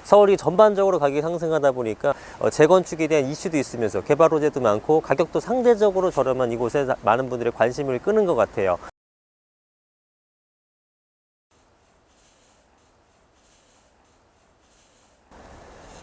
서울이 전반적으로 가격이 상승하다 보니까 재건축에 대한 이슈도 있으면서 개발 호재도 많고 가격도 상대적으로 저렴한 이곳에 많은 분들의 관심을 끄는 것 같아요.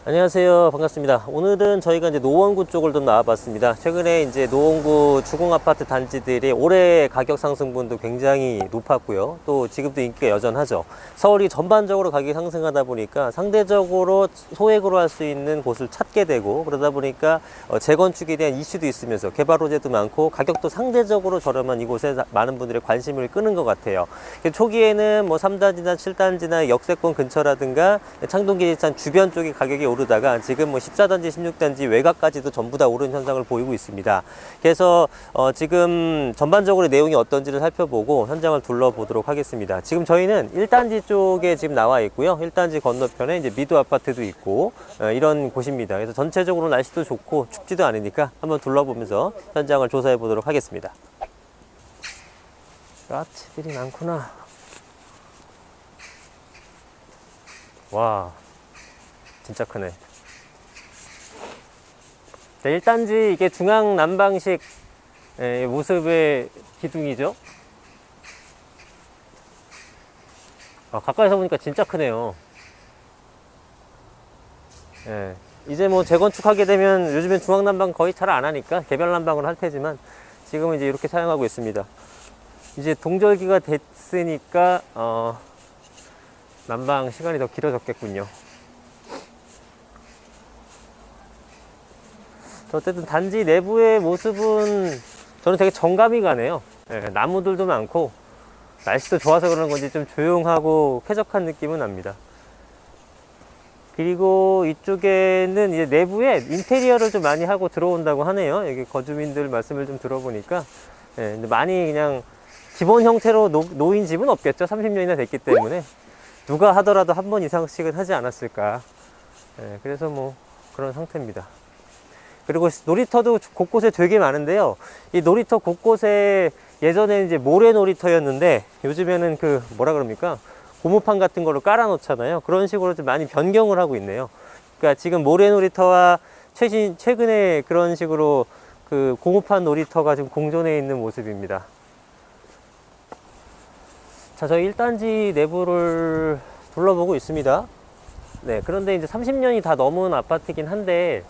안녕하세요. 반갑습니다. 오늘은 저희가 이제 노원구 쪽을 좀 나와봤습니다. 최근에 이제 노원구 주공 아파트 단지들이 올해 가격 상승분도 굉장히 높았고요. 또 지금도 인기가 여전하죠. 서울이 전반적으로 가격이 상승하다 보니까 상대적으로 소액으로 할 수 있는 곳을 찾게 되고, 그러다 보니까 재건축에 대한 이슈도 있으면서 개발 호재도 많고 가격도 상대적으로 저렴한 이곳에 많은 분들의 관심을 끄는 것 같아요. 초기에는 뭐 3단지나 7단지나 역세권 근처라든가 창동기지산 주변 쪽이 가격이 오르다가 지금 뭐 14단지, 16단지 외곽까지도 전부 다 오른 현상을 보이고 있습니다. 그래서 지금 전반적으로 내용이 어떤지를 살펴보고 현장을 둘러보도록 하겠습니다. 지금 저희는 1단지 쪽에 지금 나와 있고요. 1단지 건너편에 이제 미도 아파트도 있고 이런 곳입니다. 그래서 전체적으로 날씨도 좋고 춥지도 않으니까 한번 둘러보면서 현장을 조사해 보도록 하겠습니다. 아트들이 많구나. 와, 진짜 크네. 1단지 이게 중앙 난방식 모습의 기둥이죠. 가까이서 보니까 진짜 크네요. 예. 이제 뭐 재건축하게 되면 요즘엔 중앙 난방 거의 잘 안 하니까 개별 난방을 할 테지만 지금은 이제 이렇게 사용하고 있습니다. 이제 동절기가 됐으니까 난방 시간이 더 길어졌겠군요. 어쨌든 단지 내부의 모습은 저는 되게 정감이 가네요. 나무들도 많고 날씨도 좋아서 그런 건지 좀 조용하고 쾌적한 느낌은 납니다. 그리고 이쪽에는 이제 내부에 인테리어를 좀 많이 하고 들어온다고 하네요. 여기 거주민들 말씀을 좀 들어보니까 근데 많이 그냥 기본 형태로 놓인 집은 없겠죠. 30년이나 됐기 때문에 누가 하더라도 한 번 이상씩은 하지 않았을까. 그래서 뭐 그런 상태입니다. 그리고 놀이터도 곳곳에 되게 많은데요. 이 놀이터 곳곳에 예전에는 이제 모래 놀이터였는데 요즘에는 그 뭐라 그럽니까? 고무판 같은 걸로 깔아 놓잖아요. 그런 식으로 좀 많이 변경을 하고 있네요. 그러니까 지금 모래 놀이터와 최근에 그런 식으로 그 고무판 놀이터가 지금 공존해 있는 모습입니다. 자, 저희 1단지 내부를 둘러보고 있습니다. 네, 그런데 이제 30년이 다 넘은 아파트긴 한데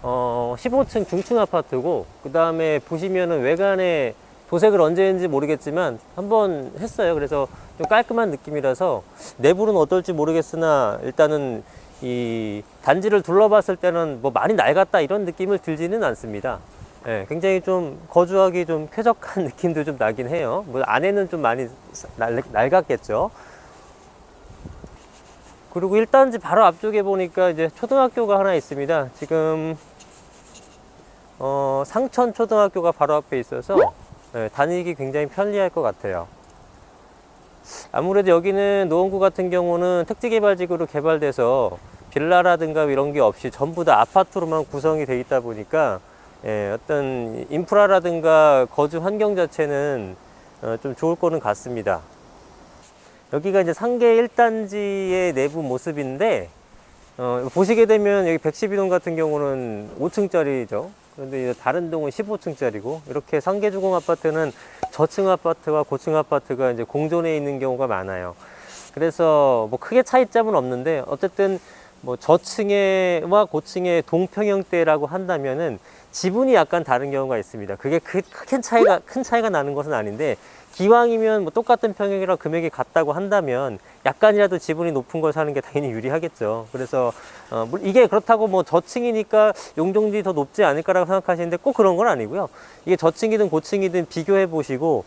15층 중층 아파트고, 그 다음에 보시면은 외관에 도색을 언제 했는지 모르겠지만 한번 했어요. 그래서 좀 깔끔한 느낌이라서 내부는 어떨지 모르겠으나 일단은 이 단지를 둘러봤을 때는 뭐 많이 낡았다 이런 느낌을 들지는 않습니다. 굉장히 좀 거주하기 좀 쾌적한 느낌도 좀 나긴 해요. 뭐 안에는 좀 많이 낡았겠죠. 그리고 1단지 바로 앞쪽에 보니까 이제 초등학교가 하나 있습니다. 지금 상천 초등학교가 바로 앞에 있어서 다니기 굉장히 편리할 것 같아요. 아무래도 여기는 노원구 같은 경우는 택지개발지구로 개발돼서 빌라라든가 이런 게 없이 전부 다 아파트로만 구성이 되어 있다 보니까 어떤 인프라라든가 거주 환경 자체는 좀 좋을 거는 같습니다. 여기가 이제 상계 1단지의 내부 모습인데 보시게 되면 여기 112동 같은 경우는 5층짜리죠. 그런데 다른 동은 15층짜리고, 이렇게 상계주공 아파트는 저층 아파트와 고층 아파트가 이제 공존해 있는 경우가 많아요. 그래서 뭐 크게 차이점은 없는데 어쨌든 뭐 저층에와 고층의 동평형대라고 한다면은 지분이 약간 다른 경우가 있습니다. 그게 큰 차이가 나는 것은 아닌데, 기왕이면 뭐 똑같은 평형이라 금액이 같다고 한다면 약간이라도 지분이 높은 걸 사는 게 당연히 유리하겠죠. 그래서 이게 그렇다고 뭐 저층이니까 용적률이 더 높지 않을까라고 생각하시는데 꼭 그런 건 아니고요. 이게 저층이든 고층이든 비교해 보시고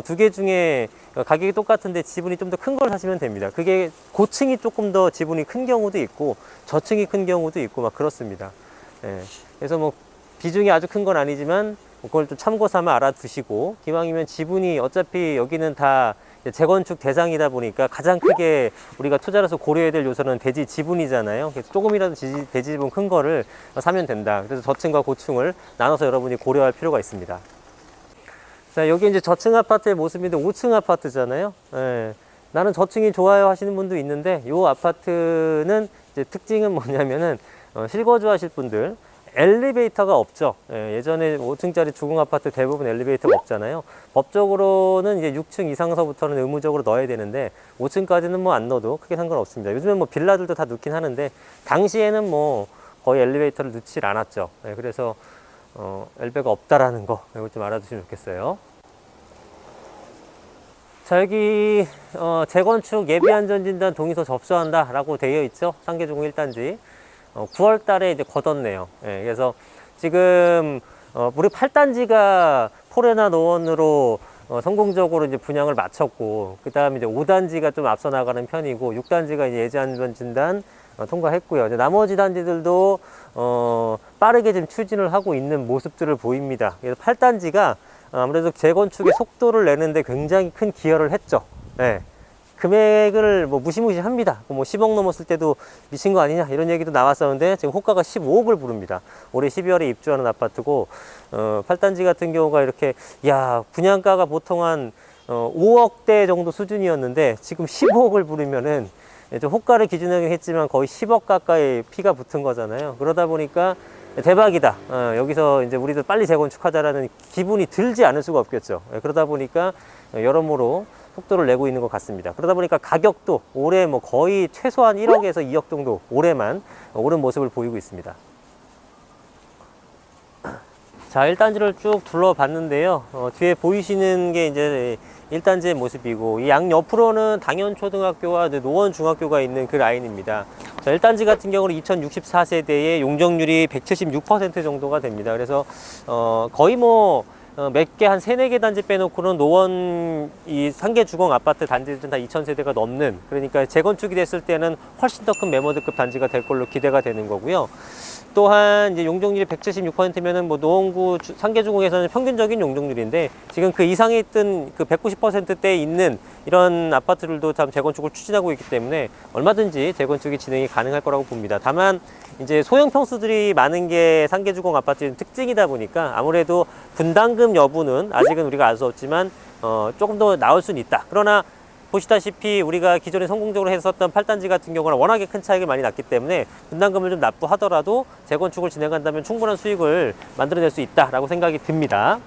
두 개 중에 가격이 똑같은데 지분이 좀 더 큰 걸 사시면 됩니다. 그게 고층이 조금 더 지분이 큰 경우도 있고 저층이 큰 경우도 있고 막 그렇습니다. 그래서 뭐 비중이 아주 큰 건 아니지만 그걸 좀 참고 삼아 알아두시고, 기왕이면 지분이 어차피 여기는 다 재건축 대상이다 보니까 가장 크게 우리가 투자로서 고려해야 될 요소는 대지 지분이잖아요. 그래서 조금이라도 대지 지분 큰 거를 사면 된다. 그래서 저층과 고층을 나눠서 여러분이 고려할 필요가 있습니다. 자, 여기 이제 저층 아파트의 모습인데 5층 아파트잖아요. 나는 저층이 좋아요 하시는 분도 있는데, 이 아파트는 이제 특징은 뭐냐면은 실거주 하실 분들 엘리베이터가 없죠. 예전에 5층짜리 주공 아파트 대부분 엘리베이터가 없잖아요. 법적으로는 이제 6층 이상서부터는 의무적으로 넣어야 되는데 5층까지는 뭐 안 넣어도 크게 상관없습니다. 요즘엔 뭐 빌라들도 다 넣긴 하는데 당시에는 뭐 거의 엘리베이터를 넣질 않았죠. 그래서 엘베가 없다라는 거 이거 좀 알아두시면 좋겠어요. 자, 여기 재건축 예비안전진단 동의서 접수한다 라고 되어 있죠. 상계주공 1단지 9월 달에 이제 걷었네요. 그래서 지금 우리 8단지가 포레나 노원으로 성공적으로 이제 분양을 마쳤고, 그 다음에 이제 5단지가 좀 앞서 나가는 편이고, 6단지가 이제 예비안전진단 통과했고요. 이제 나머지 단지들도 빠르게 좀 추진을 하고 있는 모습들을 보입니다. 그래서 8단지가 아무래도 재건축의 속도를 내는데 굉장히 큰 기여를 했죠. 금액을 뭐 무시무시합니다. 뭐 10억 넘었을 때도 미친 거 아니냐 이런 얘기도 나왔었는데 지금 호가가 15억을 부릅니다. 올해 12월에 입주하는 아파트고 8단지 같은 경우가 이렇게 분양가가 보통 한 5억대 정도 수준이었는데 지금 15억을 부르면은 호가를 기준으로 했지만 거의 10억 가까이 피가 붙은 거잖아요. 그러다 보니까 대박이다. 여기서 이제 우리도 빨리 재건축하자라는 기분이 들지 않을 수가 없겠죠. 그러다 보니까 여러모로 속도를 내고 있는 것 같습니다. 그러다 보니까 가격도 올해 뭐 거의 최소한 1억에서 2억 정도 올해만 오른 모습을 보이고 있습니다. 자, 1단지를 쭉 둘러봤는데요. 뒤에 보이시는 게 이제 1단지의 모습이고, 이 양 옆으로는 당연초등학교와 노원중학교가 있는 그 라인입니다. 자, 1단지 같은 경우는 2064세대의 용적률이 176% 정도가 됩니다. 그래서 거의 뭐 몇 개, 한 3, 4개 단지 빼놓고는 노원 이 상계 주공 아파트 단지들은 다 2000세대가 넘는, 그러니까 재건축이 됐을 때는 훨씬 더 큰 메모드급 단지가 될 걸로 기대가 되는 거고요. 또한 이제 용적률이 176%면은 뭐 노원구 상계주공에서는 평균적인 용적률인데, 지금 그 이상에 있던 그 190%대에 있는 이런 아파트들도 참 재건축을 추진하고 있기 때문에 얼마든지 재건축이 진행이 가능할 거라고 봅니다. 다만 이제 소형 평수들이 많은 게 상계주공 아파트의 특징이다 보니까 아무래도 분담금 여부는 아직은 우리가 알 수 없지만 조금 더 나올 수는 있다. 그러나 보시다시피 우리가 기존에 성공적으로 했었던 8단지 같은 경우는 워낙에 큰 차익을 많이 났기 때문에 분담금을 좀 납부하더라도 재건축을 진행한다면 충분한 수익을 만들어낼 수 있다라고 생각이 듭니다.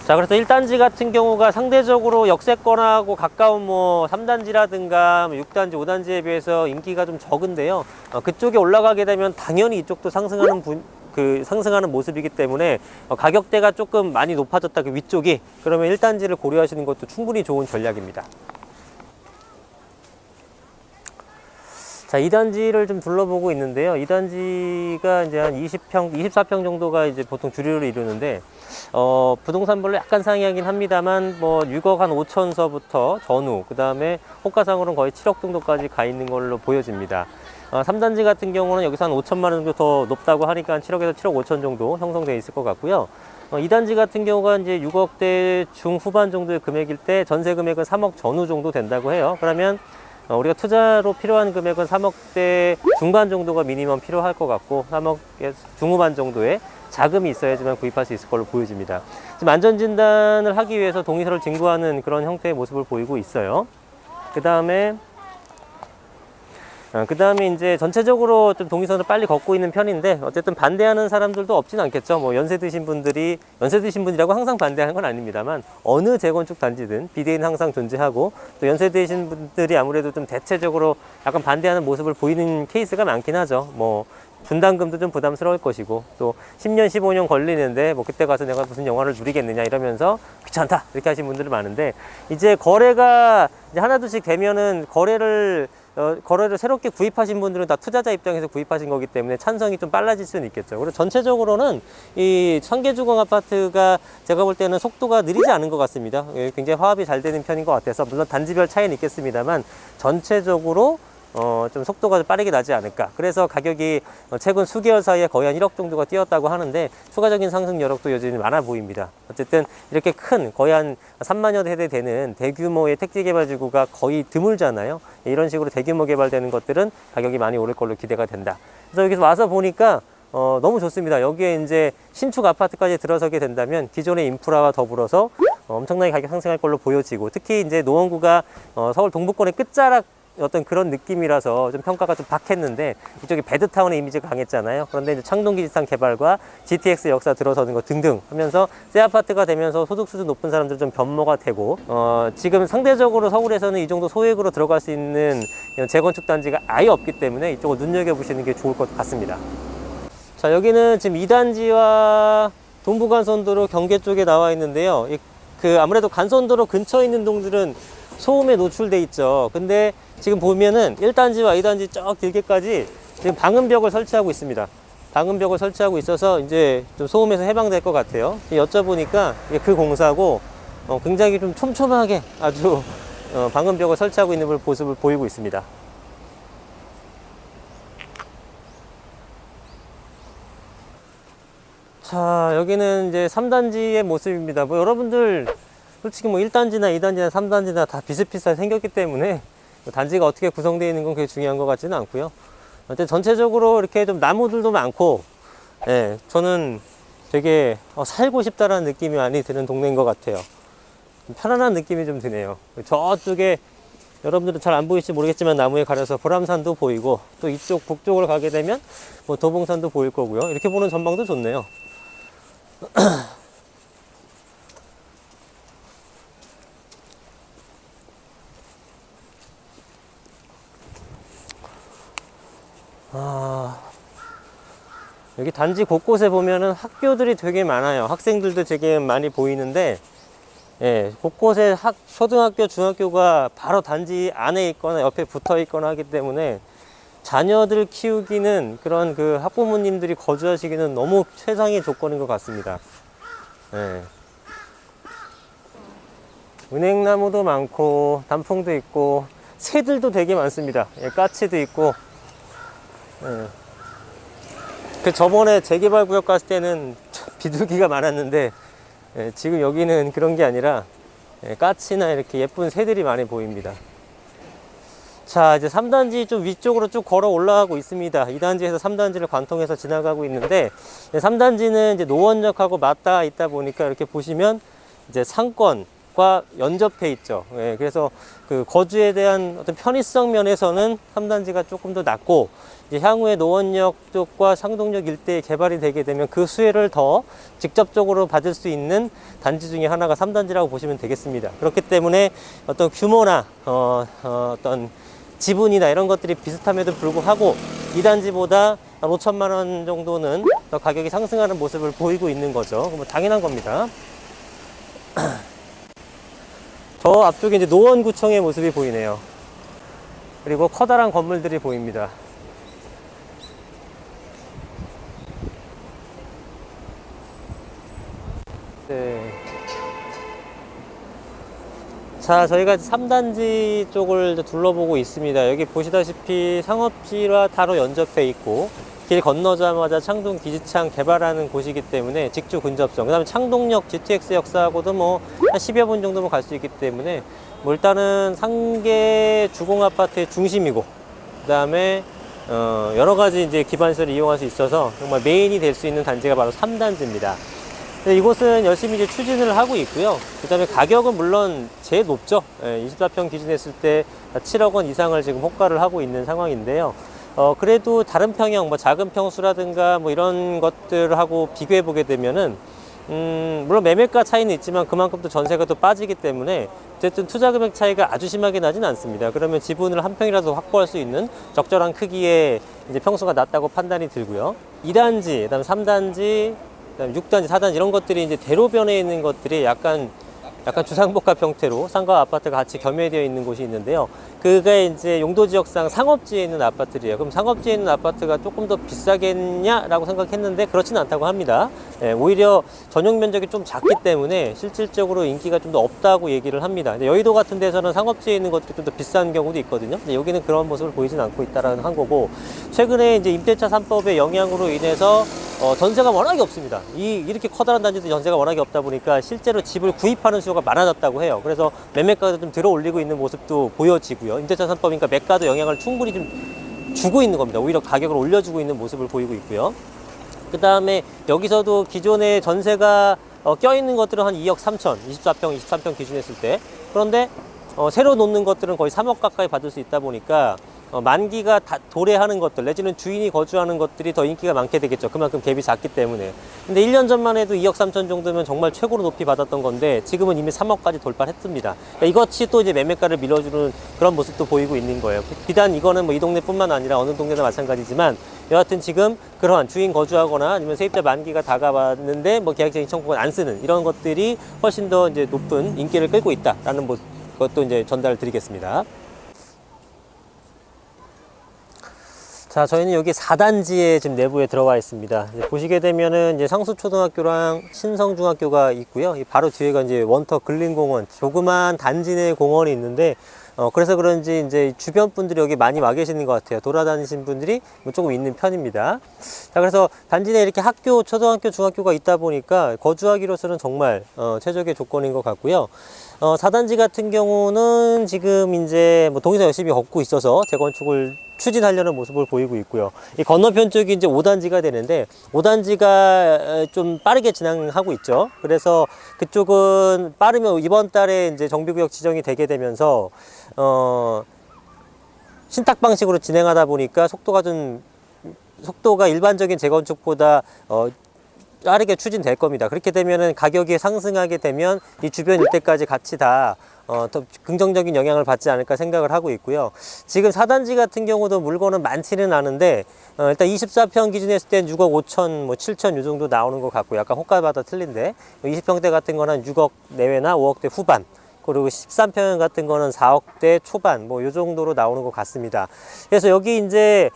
자, 그래서 1단지 같은 경우가 상대적으로 역세권하고 가까운 뭐 3단지라든가 6단지, 5단지에 비해서 인기가 좀 적은데요. 그쪽에 올라가게 되면 당연히 이쪽도 상승하는 모습이기 때문에 가격대가 조금 많이 높아졌다, 그 위쪽이. 그러면 1단지를 고려하시는 것도 충분히 좋은 전략입니다. 자, 2단지를 좀 둘러보고 있는데요. 2단지가 이제 한 20평, 24평 정도가 이제 보통 주류를 이루는데, 부동산별로 약간 상이하긴 합니다만, 뭐 6억 한 5천서부터 전후, 그 다음에 호가상으로는 거의 7억 정도까지 가 있는 걸로 보여집니다. 3단지 같은 경우는 여기서 한 5천만 원 정도 더 높다고 하니까 한 7억에서 7억 5천 정도 형성되어 있을 것 같고요. 2단지 같은 경우가 이제 6억대 중후반 정도의 금액일 때 전세 금액은 3억 전후 정도 된다고 해요. 그러면 우리가 투자로 필요한 금액은 3억대 중반 정도가 미니멈 필요할 것 같고, 3억 중후반 정도의 자금이 있어야지만 구입할 수 있을 걸로 보여집니다. 지금 안전진단을 하기 위해서 동의서를 진구하는 그런 형태의 모습을 보이고 있어요. 그 다음에 이제 전체적으로 좀 동의선을 빨리 걷고 있는 편인데, 어쨌든 반대하는 사람들도 없진 않겠죠. 뭐 연세 드신 분이라고 항상 반대하는 건 아닙니다만, 어느 재건축 단지든 비대위는 항상 존재하고, 또 연세 드신 분들이 아무래도 좀 대체적으로 약간 반대하는 모습을 보이는 케이스가 많긴 하죠. 뭐 분담금도 좀 부담스러울 것이고, 또 10년, 15년 걸리는데 뭐 그때 가서 내가 무슨 영화를 누리겠느냐 이러면서 귀찮다 이렇게 하시는 분들이 많은데, 이제 거래가 이제 하나둘씩 되면은 거래를 새롭게 구입하신 분들은 다 투자자 입장에서 구입하신 거기 때문에 찬성이 좀 빨라질 수는 있겠죠. 그리고 전체적으로는 이 상계주공 아파트가 제가 볼 때는 속도가 느리지 않은 것 같습니다. 굉장히 화합이 잘 되는 편인 것 같아서, 물론 단지별 차이는 있겠습니다만 전체적으로 좀 속도가 좀 빠르게 나지 않을까. 그래서 가격이 최근 수개월 사이에 거의 한 1억 정도가 뛰었다고 하는데, 추가적인 상승 여력도 여전히 많아 보입니다. 어쨌든 이렇게 큰, 거의 한 3만여 세대 되는 대규모의 택지개발지구가 거의 드물잖아요. 이런 식으로 대규모 개발되는 것들은 가격이 많이 오를 걸로 기대가 된다. 그래서 여기서 와서 보니까 너무 좋습니다. 여기에 이제 신축 아파트까지 들어서게 된다면 기존의 인프라와 더불어서 엄청나게 가격 상승할 걸로 보여지고, 특히 이제 노원구가 서울 동부권의 끝자락 어떤 그런 느낌이라서 좀 평가가 좀 박했는데, 이쪽에 배드타운의 이미지가 강했잖아요. 그런데 이제 창동기지상 개발과 GTX 역사 들어서는 것 등등 하면서 새 아파트가 되면서 소득 수준 높은 사람들 좀 변모가 되고, 지금 상대적으로 서울에서는 이 정도 소액으로 들어갈 수 있는 이런 재건축 단지가 아예 없기 때문에 이쪽을 눈여겨보시는 게 좋을 것 같습니다. 자, 여기는 지금 2단지와 동부간선도로 경계 쪽에 나와 있는데요. 아무래도 간선도로 근처에 있는 동들은 소음에 노출돼 있죠. 근데 지금 보면은 1단지와 2단지 쭉 길게까지 지금 방음벽을 설치하고 있습니다. 방음벽을 설치하고 있어서 이제 좀 소음에서 해방될 것 같아요. 여쭤보니까 그 공사고 굉장히 좀 촘촘하게 아주 방음벽을 설치하고 있는 모습을 보이고 있습니다. 자, 여기는 이제 3단지의 모습입니다. 뭐 여러분들 솔직히 뭐 1단지나 2단지나 3단지나 다 비슷비슷하게 생겼기 때문에 단지가 어떻게 구성되어 있는 건 그게 중요한 것 같지는 않고요. 근데 전체적으로 이렇게 좀 나무들도 많고, 예, 저는 되게 살고 싶다라는 느낌이 많이 드는 동네인 것 같아요. 편안한 느낌이 좀 드네요. 저쪽에 여러분들은 잘 안 보일지 모르겠지만 나무에 가려서 보람산도 보이고, 또 이쪽 북쪽으로 가게 되면 뭐 도봉산도 보일 거고요. 이렇게 보는 전망도 좋네요. 여기 단지 곳곳에 보면은 학교들이 되게 많아요. 학생들도 되게 많이 보이는데, 예, 곳곳에 초등학교, 중학교가 바로 단지 안에 있거나 옆에 붙어 있거나 하기 때문에 자녀들 키우기는, 그런 그 학부모님들이 거주하시기는 너무 최상의 조건인 것 같습니다. 예. 은행나무도 많고 단풍도 있고 새들도 되게 많습니다. 예, 까치도 있고. 예. 저번에 재개발 구역 갔을 때는 비둘기가 많았는데, 예, 지금 여기는 그런 게 아니라, 예, 까치나 이렇게 예쁜 새들이 많이 보입니다. 자, 이제 3단지 좀 위쪽으로 쭉 걸어 올라가고 있습니다. 2단지에서 3단지를 관통해서 지나가고 있는데, 3단지는 이제 노원역하고 맞닿아 있다 보니까 이렇게 보시면 이제 상권과 연접해 있죠. 예, 그래서 그 거주에 대한 어떤 편의성 면에서는 3단지가 조금 더 낫고, 이제 향후에 노원역 쪽과 상동역 일대에 개발이 되게 되면 그 수혜를 더 직접적으로 받을 수 있는 단지 중에 하나가 3단지라고 보시면 되겠습니다. 그렇기 때문에 어떤 규모나 어떤 지분이나 이런 것들이 비슷함에도 불구하고 2단지보다 한 5천만 원 정도는 더 가격이 상승하는 모습을 보이고 있는 거죠. 뭐 당연한 겁니다. 저 앞쪽에 이제 노원구청의 모습이 보이네요. 그리고 커다란 건물들이 보입니다. 네. 자, 저희가 3단지 쪽을 둘러보고 있습니다. 여기 보시다시피 상업지와 바로 연접해 있고, 길 건너자마자 창동 기지창 개발하는 곳이기 때문에 직주 근접성, 그 다음에 창동역 GTX 역사하고도 뭐 한 10여 분 정도면 갈 수 있기 때문에, 뭐 일단은 상계 주공 아파트의 중심이고, 그 다음에 여러 가지 이제 기반시설을 이용할 수 있어서 정말 메인이 될 수 있는 단지가 바로 3단지입니다. 이곳은 열심히 이제 추진을 하고 있고요. 그 다음에 가격은 물론 제일 높죠. 24평 기준했을 때 7억 원 이상을 지금 호가를 하고 있는 상황인데요. 그래도 다른 평형, 뭐 작은 평수라든가 뭐 이런 것들하고 비교해 보게 되면은, 물론 매매가 차이는 있지만 그만큼 또 전세가 또 빠지기 때문에 어쨌든 투자 금액 차이가 아주 심하게 나진 않습니다. 그러면 지분을 한 평이라도 확보할 수 있는 적절한 크기의 이제 평수가 낮다고 판단이 들고요. 2단지, 그다음 3단지, 그다음 6단지, 4단지 이런 것들이 이제 대로변에 있는 것들이 약간 주상복합 형태로 상가 아파트가 같이 겸해되어 있는 곳이 있는데요. 그게 이제 용도지역상 상업지에 있는 아파트들이에요. 그럼 상업지에 있는 아파트가 조금 더 비싸겠냐라고 생각했는데 그렇지는 않다고 합니다. 예, 오히려 전용 면적이 좀 작기 때문에 실질적으로 인기가 좀 더 없다고 얘기를 합니다. 여의도 같은 데서는 상업지에 있는 것들이 좀 더 비싼 경우도 있거든요. 근데 여기는 그런 모습을 보이진 않고 있다라는 한 거고, 최근에 이제 임대차 3법의 영향으로 인해서 전세가 워낙에 없습니다. 이렇게 커다란 단지도 전세가 워낙에 없다 보니까 실제로 집을 구입하는 수요가 많아졌다고 해요. 그래서 매매가도 좀 들어 올리고 있는 모습도 보여지고요. 임대차 3법이니까 매가도 영향을 충분히 좀 주고 있는 겁니다. 오히려 가격을 올려주고 있는 모습을 보이고 있고요. 그 다음에 여기서도 기존에 전세가 껴있는 것들은 한 2억 3천, 24평, 23평 기준했을 때. 그런데 새로 놓는 것들은 거의 3억 가까이 받을 수 있다 보니까 만기가 다 도래하는 것들 내지는 주인이 거주하는 것들이 더 인기가 많게 되겠죠. 그만큼 갭이 작기 때문에. 근데 1년 전만 해도 2억 3천 정도면 정말 최고로 높이 받았던 건데 지금은 이미 3억까지 돌파했습니다. 그러니까 이것이 또 이제 매매가를 밀어주는 그런 모습도 보이고 있는 거예요. 비단 이거는 뭐 이 동네뿐만 아니라 어느 동네나 마찬가지지만 여하튼 지금 그러한 주인 거주하거나 아니면 세입자 만기가 다가왔는데 뭐 계약적인 청구권 안 쓰는 이런 것들이 훨씬 더 이제 높은 인기를 끌고 있다라는 것도 이제 전달을 드리겠습니다. 자, 저희는 여기 4단지에 지금 내부에 들어가 있습니다. 이제 보시게 되면은 이제 상수초등학교랑 신성중학교가 있고요. 바로 뒤에가 이제 원터 근린공원, 조그만 단지 내 공원이 있는데, 그래서 그런지 이제 주변 분들이 여기 많이 와 계시는 것 같아요. 돌아다니신 분들이 조금 있는 편입니다. 자, 그래서 단지 내에 이렇게 학교, 초등학교, 중학교가 있다 보니까 거주하기로서는 정말 최적의 조건인 것 같고요. 4단지 같은 경우는 지금 이제 뭐 동의서 열심히 걷고 있어서 재건축을 추진하려는 모습을 보이고 있고요. 이 건너편 쪽이 이제 5단지가 되는데 5단지가 좀 빠르게 진행하고 있죠. 그래서 그쪽은 빠르면 이번 달에 이제 정비구역 지정이 되게 되면서 신탁 방식으로 진행하다 보니까 속도가 일반적인 재건축보다 빠르게 추진될 겁니다. 그렇게 되면은 가격이 상승하게 되면 이 주변 일대까지 같이 다 더 긍정적인 영향을 받지 않을까 생각을 하고 있고요. 지금 4단지 같은 경우도 물건은 많지는 않은데 일단 24평 기준에 했을 땐 6억 5천, 뭐 7천 요 정도 나오는 것 같고 약간 호가마다 틀린데 20평대 같은 거는 한 6억 내외나 5억대 후반 그리고 13평 같은 거는 4억대 초반 뭐 요 정도로 나오는 것 같습니다. 그래서 여기 이제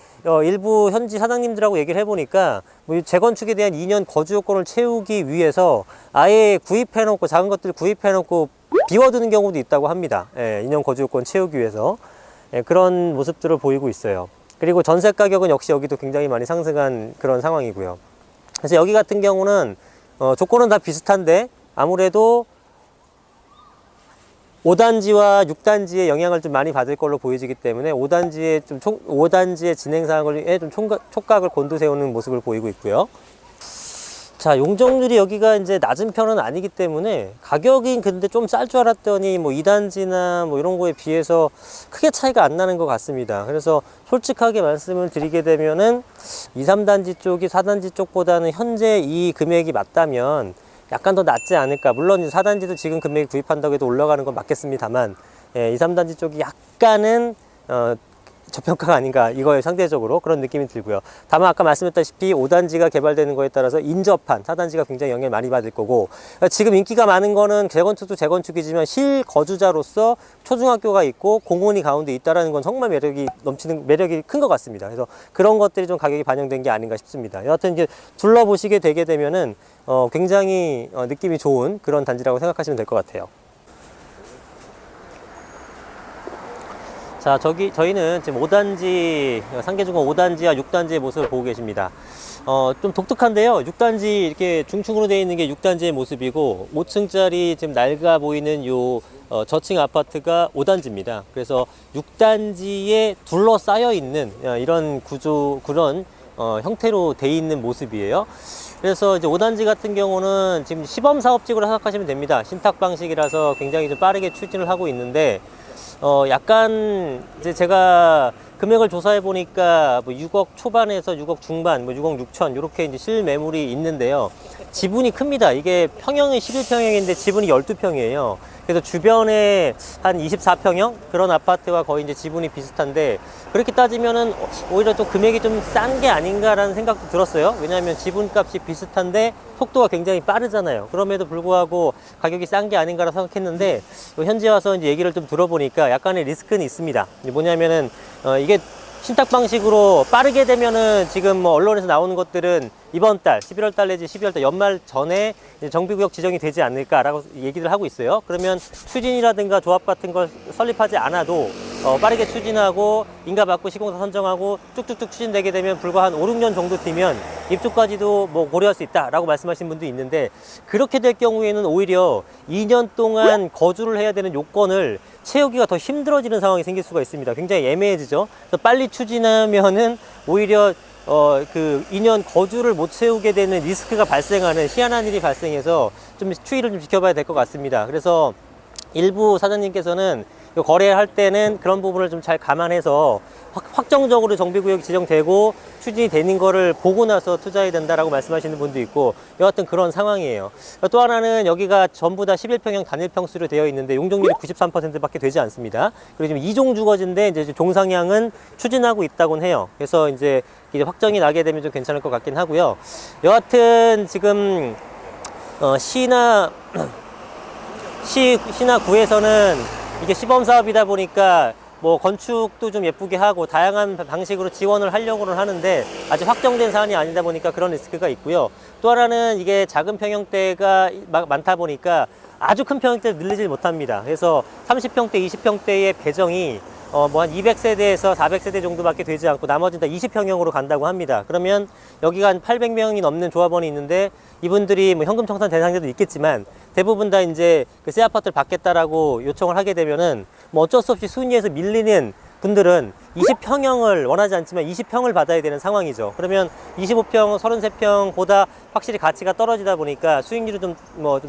일부 현지 사장님들하고 얘기를 해보니까 뭐 재건축에 대한 2년 거주 요건을 채우기 위해서 아예 구입해놓고 작은 것들 구입해놓고 비워두는 경우도 있다고 합니다. 2년 거주 요건 채우기 위해서 그런 모습들을 보이고 있어요. 그리고 전세 가격은 역시 여기도 굉장히 많이 상승한 그런 상황이고요. 그래서 여기 같은 경우는 조건은 다 비슷한데 아무래도 5단지와 6단지의 영향을 좀 많이 받을 걸로 보여지기 때문에 5단지의 진행 사항을 좀 촉각을 곤두세우는 모습을 보이고 있고요. 자, 용적률이 여기가 이제 낮은 편은 아니기 때문에 가격이 근데 좀 쌀 줄 알았더니 뭐 2단지나 뭐 이런 거에 비해서 크게 차이가 안 나는 것 같습니다. 그래서 솔직하게 말씀을 드리게 되면은 2, 3단지 쪽이 4단지 쪽보다는 현재 이 금액이 맞다면 약간 더 낫지 않을까. 물론 4단지도 지금 금액이 구입한다고 해도 올라가는 건 맞겠습니다만 2, 3단지 쪽이 약간은 저평가가 아닌가 이거에 상대적으로 그런 느낌이 들고요. 다만 아까 말씀했다시피 5단지가 개발되는 거에 따라서 인접한 4단지가 굉장히 영향을 많이 받을 거고 지금 인기가 많은 거는 재건축도 재건축이지만 실거주자로서 초중학교가 있고 공원이 가운데 있다는 건 정말 매력이 큰 것 같습니다. 그래서 그런 것들이 좀 가격이 반영된 게 아닌가 싶습니다. 여하튼 이제 둘러보시게 되게 되면은 굉장히 느낌이 좋은 그런 단지라고 생각하시면 될 것 같아요. 자, 저희는 지금 5단지, 상계중공 5단지와 6단지의 모습을 보고 계십니다. 좀 독특한데요. 6단지 이렇게 중층으로 되어 있는 게 6단지의 모습이고 5층짜리 지금 낡아 보이는 요 저층 아파트가 5단지입니다. 그래서 6단지에 둘러싸여 있는 이런 그런 형태로 되어 있는 모습이에요. 그래서 이제 5단지 같은 경우는 지금 시범 사업직으로 생각하시면 됩니다. 신탁 방식이라서 굉장히 좀 빠르게 추진을 하고 있는데 약간 이제 제가 금액을 조사해 보니까 뭐 6억 초반에서 6억 중반, 뭐 6억 6천 이렇게 이제 실매물이 있는데요. 지분이 큽니다. 이게 평형이 11평형인데 지분이 12평이에요. 그래서 주변에 한 24평형 그런 아파트와 거의 이제 지분이 비슷한데 그렇게 따지면은 오히려 또 금액이 좀 싼 게 아닌가라는 생각도 들었어요. 왜냐하면 지분값이 비슷한데 속도가 굉장히 빠르잖아요. 그럼에도 불구하고 가격이 싼 게 아닌가라 생각했는데 현재 와서 이제 얘기를 좀 들어보니까 약간의 리스크는 있습니다. 뭐냐면은 이게 신탁 방식으로 빠르게 되면은 지금 뭐 언론에서 나오는 것들은 이번 달 11월 달 내지 12월 달 연말 전에 정비구역 지정이 되지 않을까라고 얘기를 하고 있어요. 그러면 추진이라든가 조합 같은 걸 설립하지 않아도 빠르게 추진하고 인가 받고 시공사 선정하고 쭉쭉쭉 추진되게 되면 불과 한 5, 6년 정도 뒤면 입주까지도 뭐 고려할 수 있다라고 말씀하신 분도 있는데 그렇게 될 경우에는 오히려 2년 동안 거주를 해야 되는 요건을 채우기가 더 힘들어지는 상황이 생길 수가 있습니다. 굉장히 애매해지죠. 그래서 빨리 추진하면은 오히려 그 2년 거주를 못 채우게 되는 리스크가 발생하는 희한한 일이 발생해서 좀 추이를 좀 지켜봐야 될 것 같습니다. 그래서 일부 사장님께서는 거래할 때는 그런 부분을 좀 잘 감안해서 확정적으로 정비구역이 지정되고 추진이 되는 거를 보고 나서 투자해야 된다라고 말씀하시는 분도 있고, 여하튼 그런 상황이에요. 또 하나는 여기가 전부 다 11평형 단일평수로 되어 있는데 용적률이 93%밖에 되지 않습니다. 그리고 지금 2종 주거지인데 이제 종상향은 추진하고 있다곤 해요. 그래서 이제 확정이 나게 되면 좀 괜찮을 것 같긴 하고요. 여하튼 지금 시나 구에서는 이게 시범사업이다 보니까 뭐 건축도 좀 예쁘게 하고 다양한 방식으로 지원을 하려고는 하는데 아직 확정된 사안이 아니다 보니까 그런 리스크가 있고요. 또 하나는 이게 작은 평형대가 많다 보니까 아주 큰 평형대를 늘리질 못합니다. 그래서 30평대, 20평대의 배정이 뭐 한 200세대에서 400세대 정도밖에 되지 않고 나머지는 다 20평형으로 간다고 합니다. 그러면 여기가 한 800명이 넘는 조합원이 있는데 이분들이 뭐 현금 청산 대상자도 있겠지만 대부분 다 이제 그 새 아파트를 받겠다라고 요청을 하게 되면은 뭐 어쩔 수 없이 순위에서 밀리는 분들은 20평형을 원하지 않지만 20평을 받아야 되는 상황이죠. 그러면 25평, 33평보다 확실히 가치가 떨어지다 보니까 수익률이 좀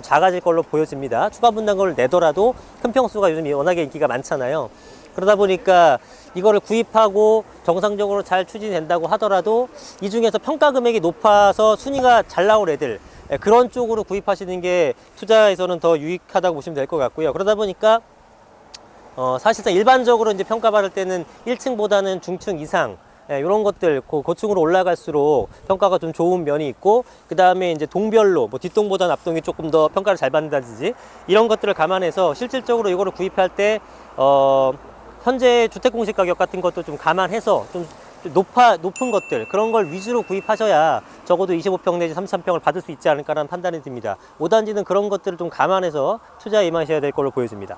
작아질 걸로 보여집니다. 추가 분담금을 내더라도 큰 평수가 요즘 워낙에 인기가 많잖아요. 그러다 보니까 이거를 구입하고 정상적으로 잘 추진된다고 하더라도 이 중에서 평가 금액이 높아서 순위가 잘 나올 애들, 그런 쪽으로 구입하시는 게 투자에서는 더 유익하다고 보시면 될 것 같고요. 그러다 보니까 사실상 일반적으로 이제 평가받을 때는 1층보다는 중층 이상, 이런 것들 고층으로 올라갈수록 평가가 좀 좋은 면이 있고, 그 다음에 이제 동별로 뭐 뒷동보다는 앞동이 조금 더 평가를 잘 받는다든지 이런 것들을 감안해서 실질적으로 이거를 구입할 때 현재 주택공시 가격 같은 것도 좀 감안해서 좀 높은 것들, 그런 걸 위주로 구입하셔야 적어도 25평 내지 33평을 받을 수 있지 않을까라는 판단이 듭니다. 5단지는 그런 것들을 좀 감안해서 투자에 임하셔야 될 걸로 보여집니다.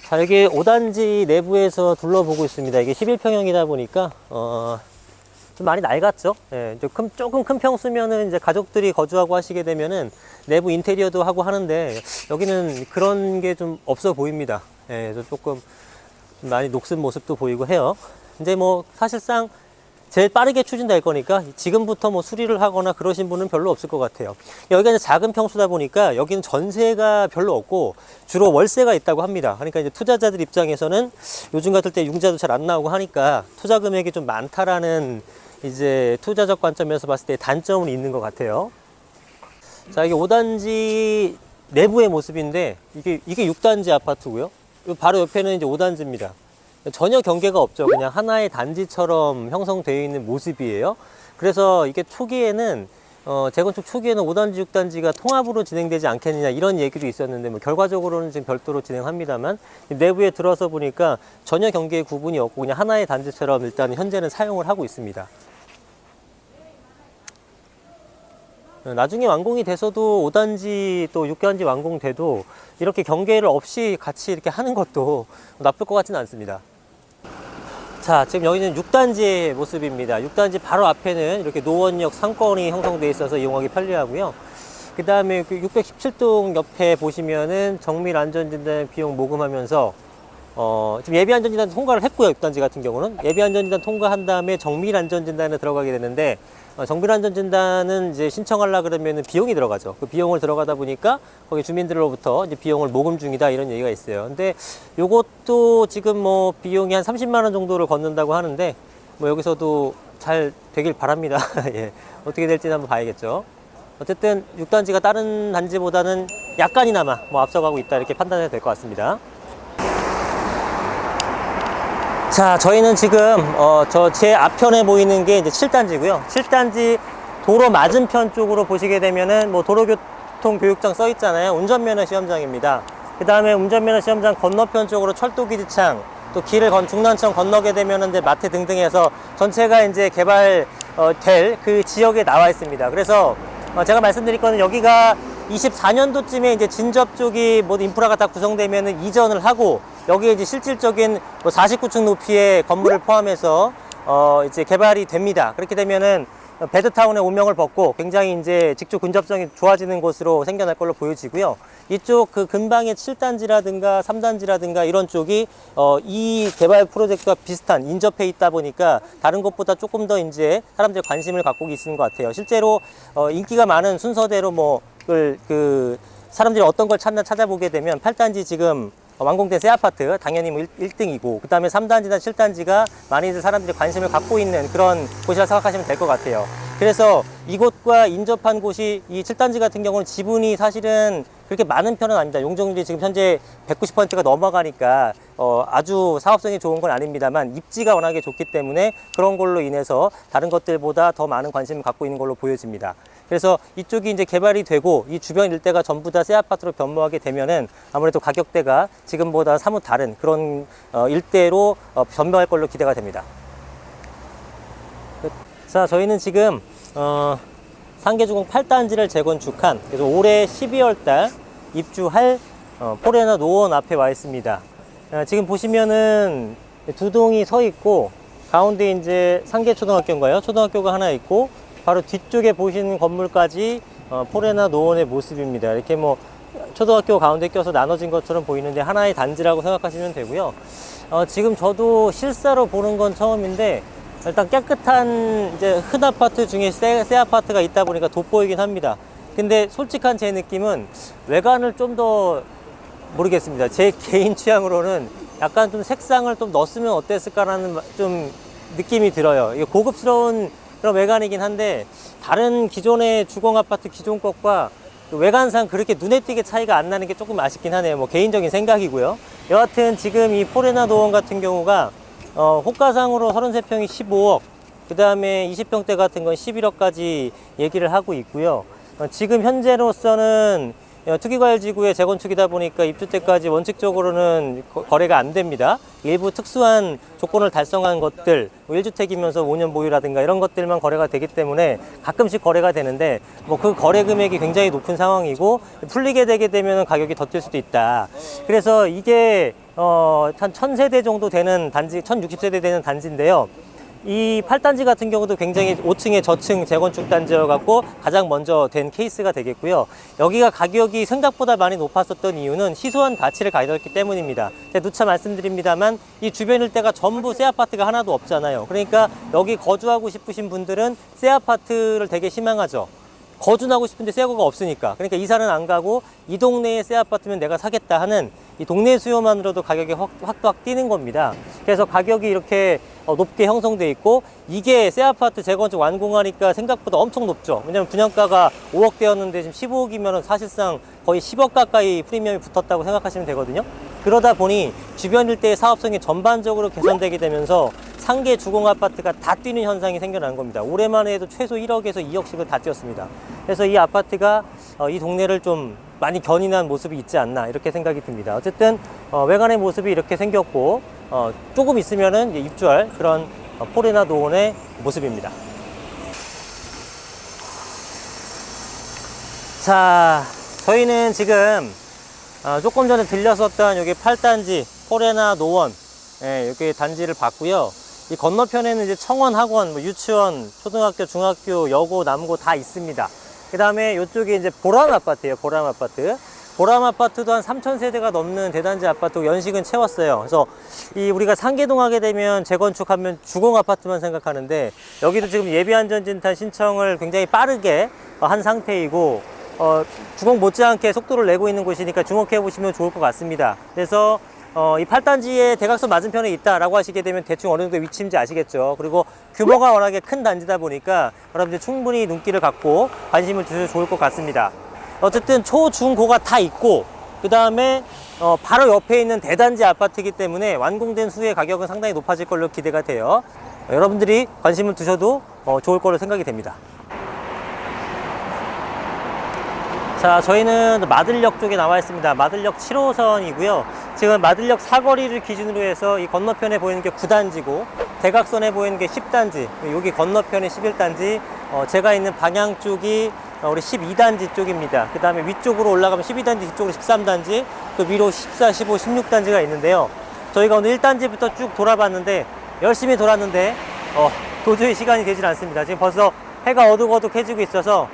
자, 여기 5단지 내부에서 둘러보고 있습니다. 이게 11평형이다 보니까 좀 많이 낡았죠. 예, 조금 큰 평수면은 이제 가족들이 거주하고 하시게 되면은 내부 인테리어도 하고 하는데 여기는 그런 게 좀 없어 보입니다. 예, 그래서 조금 많이 녹슨 모습도 보이고 해요. 근데 뭐 사실상 제일 빠르게 추진될 거니까 지금부터 뭐 수리를 하거나 그러신 분은 별로 없을 것 같아요. 여기가 이제 작은 평수다 보니까 여기는 전세가 별로 없고 주로 월세가 있다고 합니다. 그러니까 이제 투자자들 입장에서는 요즘 같을 때 융자도 잘 안 나오고 하니까 투자 금액이 좀 많다라는 이제 투자적 관점에서 봤을 때 단점은 있는 것 같아요. 자, 이게 5단지 내부의 모습인데 이게 6단지 아파트고요. 바로 옆에는 이제 5단지입니다. 전혀 경계가 없죠. 그냥 하나의 단지처럼 형성되어 있는 모습이에요. 그래서 이게 초기에는 재건축 초기에는 5단지, 6단지가 통합으로 진행되지 않겠느냐 이런 얘기도 있었는데 뭐 결과적으로는 지금 별도로 진행합니다만 내부에 들어서 보니까 전혀 경계의 구분이 없고 그냥 하나의 단지처럼 일단 현재는 사용을 하고 있습니다. 나중에 완공이 돼서도 5단지 또 6단지 완공돼도 이렇게 경계를 없이 같이 이렇게 하는 것도 나쁠 것 같지는 않습니다. 자, 지금 여기는 6단지의 모습입니다. 6단지 바로 앞에는 이렇게 노원역 상권이 형성되어 있어서 이용하기 편리하고요. 그 다음에 617동 옆에 보시면은 정밀 안전진단 비용 모금하면서 지금 예비 안전진단 통과를 했고요. 6단지 같은 경우는 예비 안전진단 통과한 다음에 정밀 안전진단에 들어가게 되는데 정밀 안전진단은 이제 신청하려 그러면 비용이 들어가죠. 그 비용을 들어가다 보니까 거기 주민들로부터 이제 비용을 모금 중이다 이런 얘기가 있어요. 근데 요것도 지금 뭐 비용이 한 30만 원 정도를 걷는다고 하는데 뭐 여기서도 잘 되길 바랍니다. 예. 어떻게 될지는 한번 봐야겠죠. 어쨌든 6단지가 다른 단지보다는 약간이나마 뭐 앞서가고 있다 이렇게 판단해도 될 것 같습니다. 자, 저희는 지금 제 앞편에 보이는 게 이제 7단지고요. 7단지 도로 맞은편 쪽으로 보시게 되면은 뭐 도로교통 교육장 써 있잖아요. 운전면허 시험장입니다. 그 다음에 운전면허 시험장 건너편 쪽으로 철도기지창, 또 길을 중난청 건너게 되면은 이제 마트 등등 해서 전체가 이제 개발 될 그 지역에 나와 있습니다. 그래서 제가 말씀드릴 거는 여기가 24년도쯤에 이제 진접 쪽이 모두 인프라가 다 구성되면은 이전을 하고 여기에 이제 실질적인 49층 높이의 건물을 포함해서 이제 개발이 됩니다. 그렇게 되면은 베드타운의 오명을 벗고 굉장히 이제 직접 근접성이 좋아지는 곳으로 생겨날 걸로 보여지고요. 이쪽 그 근방의 7단지라든가 3단지라든가 이런 쪽이 이 개발 프로젝트와 비슷한 인접해 있다 보니까 다른 곳보다 조금 더 이제 사람들이 관심을 갖고 있는 것 같아요. 실제로 인기가 많은 순서대로 뭐 사람들이 어떤 걸 찾나 찾아보게 되면 8단지 지금 완공된 새 아파트 당연히 뭐 1등이고, 그 다음에 3단지나 7단지가 많이들 사람들이 관심을 갖고 있는 그런 곳이라 생각하시면 될 것 같아요. 그래서 이곳과 인접한 곳이 이 7단지 같은 경우는 지분이 사실은 그렇게 많은 편은 아닙니다. 용적률이 지금 현재 190%가 넘어가니까 아주 사업성이 좋은 건 아닙니다만, 입지가 워낙에 좋기 때문에 그런 걸로 인해서 다른 것들보다 더 많은 관심을 갖고 있는 걸로 보여집니다. 그래서 이쪽이 이제 개발이 되고 이 주변 일대가 전부 다 새 아파트로 변모하게 되면은 아무래도 가격대가 지금보다 사뭇 다른 그런 일대로 변모할 걸로 기대가 됩니다. 자, 저희는 지금 상계주공 8단지를 재건축한, 그래서 올해 12월 달 입주할 포레나 노원 앞에 와 있습니다. 지금 보시면은 두 동이 서 있고, 가운데 이제 상계초등학교인가요? 초등학교가 하나 있고, 바로 뒤쪽에 보시는 건물까지 포레나 노원의 모습입니다. 이렇게 뭐 초등학교 가운데 껴서 나눠진 것처럼 보이는데 하나의 단지라고 생각하시면 되고요. 지금 저도 실사로 보는 건 처음인데, 일단 깨끗한 이제 큰 아파트 중에 새 아파트가 있다 보니까 돋보이긴 합니다. 근데 솔직한 제 느낌은 외관을 좀 더 모르겠습니다. 제 개인 취향으로는 약간 좀 색상을 좀 넣었으면 어땠을까라는 좀 느낌이 들어요. 이게 고급스러운 그런 외관이긴 한데, 다른 기존의 주공 아파트 기존 것과 외관상 그렇게 눈에 띄게 차이가 안 나는 게 조금 아쉽긴 하네요. 뭐 개인적인 생각이고요. 여하튼 지금 이 포레나 노원 같은 경우가 호가상으로 33평이 15억, 그 다음에 20평대 같은 건 11억까지 얘기를 하고 있고요. 지금 현재로서는 투기과열지구의 재건축이다 보니까 입주 때까지 원칙적으로는 거래가 안 됩니다. 일부 특수한 조건을 달성한 것들, 1주택이면서 5년 보유라든가 이런 것들만 거래가 되기 때문에 가끔씩 거래가 되는데, 뭐 그 거래 금액이 굉장히 높은 상황이고, 풀리게 되게 되면 가격이 더 뛸 수도 있다. 그래서 이게 한 1000세대 정도 되는 단지, 1060세대 되는 단지인데요. 이 8단지 같은 경우도 굉장히 5층의 저층 재건축 단지여갖고 가장 먼저 된 케이스가 되겠고요. 여기가 가격이 생각보다 많이 높았었던 이유는 희소한 가치를 가졌기 때문입니다. 제가 누차 말씀드립니다만, 이 주변 일대가 전부 새 아파트가 하나도 없잖아요. 그러니까 여기 거주하고 싶으신 분들은 새 아파트를 되게 희망하죠. 거주하고 싶은데 새 거가 없으니까. 그러니까 이사는 안 가고 이 동네에 새 아파트면 내가 사겠다 하는 이 동네 수요만으로도 가격이 확 뛰는 겁니다. 그래서 가격이 이렇게 높게 형성돼 있고, 이게 새 아파트 재건축 완공하니까 생각보다 엄청 높죠. 왜냐면 분양가가 5억대였는데 지금 15억이면 사실상 거의 10억 가까이 프리미엄이 붙었다고 생각하시면 되거든요. 그러다 보니 주변 일대의 사업성이 전반적으로 개선되게 되면서 상계 주공 아파트가 다 뛰는 현상이 생겨나는 겁니다. 올해만 해도 최소 1억에서 2억씩은 다 뛰었습니다. 그래서 이 아파트가 이 동네를 좀 많이 견인한 모습이 있지 않나, 이렇게 생각이 듭니다. 어쨌든 외관의 모습이 이렇게 생겼고, 조금 있으면은 이제 입주할 그런 포레나 노원의 모습입니다. 자, 저희는 지금 조금 전에 들렸었던 여기 8단지 포레나 노원, 여기 단지를 봤고요. 이 건너편에는 이제 청원, 학원, 뭐 유치원, 초등학교, 중학교, 여고, 남고 다 있습니다. 그 다음에 이쪽에 이제 보람 아파트예요. 보람 아파트. 보람 아파트도 한 3000세대가 넘는 대단지 아파트 연식은 채웠어요. 그래서 우리가 상계동 하게 되면 재건축하면 주공 아파트만 생각하는데, 여기도 지금 예비안전진단 신청을 굉장히 빠르게 한 상태이고, 주공 못지않게 속도를 내고 있는 곳이니까 주목해 보시면 좋을 것 같습니다. 그래서 이 8단지의 대각선 맞은편에 있다라고 하시게 되면 대충 어느 정도 위치인지 아시겠죠. 그리고 규모가 워낙에 큰 단지다 보니까 여러분들 충분히 눈길을 갖고 관심을 주셔도 좋을 것 같습니다. 어쨌든 초, 중, 고가 다 있고, 그 다음에 바로 옆에 있는 대단지 아파트이기 때문에 완공된 후에 가격은 상당히 높아질 걸로 기대가 돼요. 여러분들이 관심을 두셔도 좋을 걸로 생각이 됩니다. 자, 저희는 마들역 쪽에 나와 있습니다. 마들역 7호선이고요. 지금 마들역 사거리를 기준으로 해서 이 건너편에 보이는 게 9단지고, 대각선에 보이는 게 10단지, 여기 건너편에 11단지, 제가 있는 방향 쪽이 우리 12단지 쪽입니다. 그 다음에 위쪽으로 올라가면 12단지, 뒤쪽으로 13단지, 그 위로 14, 15, 16단지가 있는데요. 저희가 오늘 1단지부터 쭉 돌아봤는데, 열심히 돌았는데 도저히 시간이 되질 않습니다. 지금 벌써 해가 어둑어둑해지고 있어서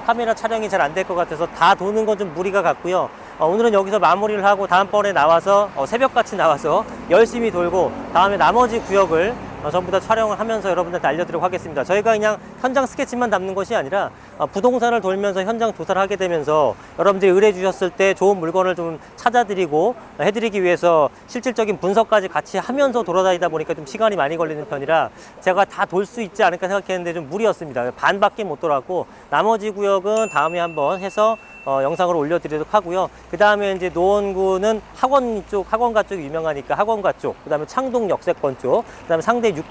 카메라 촬영이 잘 안 될 것 같아서 다 도는 건 좀 무리가 같고요. 오늘은 여기서 마무리를 하고 다음번에 나와서 새벽같이 나와서 열심히 돌고, 다음에 나머지 구역을 전부 다 촬영을 하면서 여러분들한테 알려드리도록 하겠습니다. 저희가 그냥 현장 스케치만 담는 것이 아니라 부동산을 돌면서 현장 조사를 하게 되면서 여러분들이 의뢰 주셨을 때 좋은 물건을 좀 찾아드리고 해드리기 위해서 실질적인 분석까지 같이 하면서 돌아다니다 보니까 좀 시간이 많이 걸리는 편이라 제가 다 돌 수 있지 않을까 생각했는데 좀 무리였습니다. 반밖에 못 돌았고 나머지 구역은 다음에 한번 해서 영상으로 올려드리도록 하고요. 그 다음에 이제 노원구는 학원가 쪽이 유명하니까 학원가 쪽, 그 다음에 창동 역세권 쪽, 그 다음에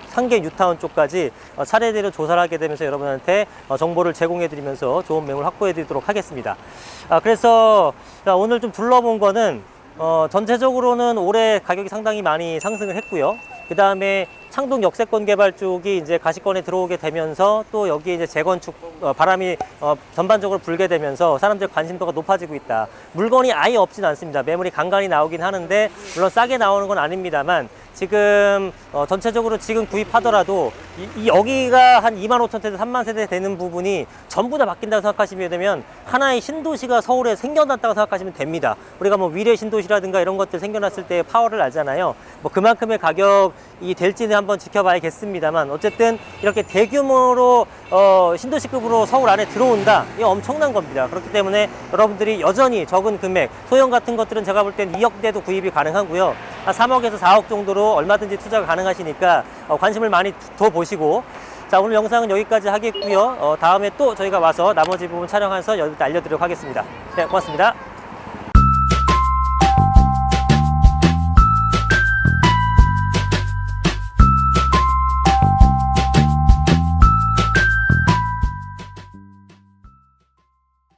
상계 뉴타운 쪽까지 차례대로 조사를 하게 되면서 여러분한테 정보를 제공해드리면서 좋은 매물 확보해드리도록 하겠습니다. 그래서 오늘 좀 둘러본 거는 전체적으로는 올해 가격이 상당히 많이 상승을 했고요. 그 다음에 창동 역세권 개발 쪽이 이제 가시권에 들어오게 되면서 또 여기 이제 재건축 바람이 전반적으로 불게 되면서 사람들 관심도가 높아지고 있다. 물건이 아예 없진 않습니다. 매물이 간간히 나오긴 하는데 물론 싸게 나오는 건 아닙니다만 지금 전체적으로 지금 구입하더라도 여기가 한 25,000세대, 3만 세대 되는 부분이 전부 다 바뀐다고 생각하시면 되면 하나의 신도시가 서울에 생겨났다고 생각하시면 됩니다. 우리가 뭐 위례 신도시라든가 이런 것들 생겨났을 때 파워를 알잖아요. 뭐 그만큼의 가격이 될지는 한번 지켜봐야겠습니다만 어쨌든 이렇게 대규모로 신도시급으로 서울 안에 들어온다. 이게 엄청난 겁니다. 그렇기 때문에 여러분들이 여전히 적은 금액, 소형 같은 것들은 제가 볼 땐 2억대도 구입이 가능하고요. 한 3억에서 4억 정도로 얼마든지 투자가 가능하시니까 관심을 많이 더 보시고, 자, 오늘 영상은 여기까지 하겠고요. 다음에 또 저희가 와서 나머지 부분 촬영해서 여러분들 알려드리도록 하겠습니다. 네, 고맙습니다.